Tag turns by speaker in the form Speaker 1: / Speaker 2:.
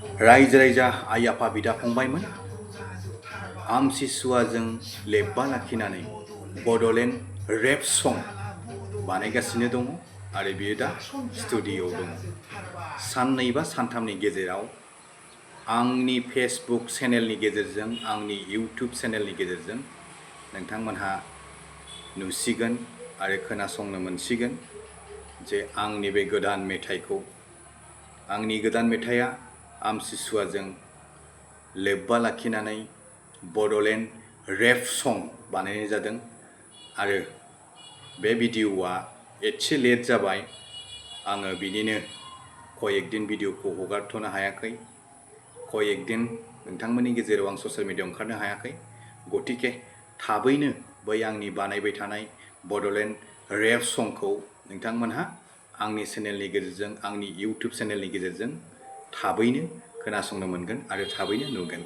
Speaker 1: रायजो राजा आइ आफा बिदा फंबायमोन आमसिसुवाजों लोब्बा लाखिनानै बड'लेण्ड रेप सं बानायगासिनो दङ आरो बियो दा स्टुडिय'आव दङ। साननै बा सानथामनि गेजेराव आंनि फेसबुक चेनेलनि गेजेरजों आंनि इउटुब चेनेलनि गेजेरजों नोंथांमोनहा नुसिगोन आरो खोनासंनो मोनसिगोन जे आंनि बे गोदान मेथाइखौ आंनि गोदान मेथाइया आमसिसुवाजों लोब्बा लाखिनानै बड'लेण्ड रेप सं बानायनाय जादों आरो बे भिडिअ'आ एसे लेट जाबाय। आङो बिनिनो कयेकदिन भिडिअ'खौ हगारथ'नो हायाखै, कयेकदिन नोंथांमोननि गेजेराव आं ससियेल मिडियायाव ओंखारनो हायाखै। गतिके थाबैनो बै आंनि बानायबाय थानाय बड'लेण्ड रेप संखौ नोंथांमोनहा आंनि चेनेलनि गेजेरजों आंनि इउटुब चेनेलनि गेजेरजों थाबैनो खोनासंनो मोनगोन आरो थाबैनो नुगोन।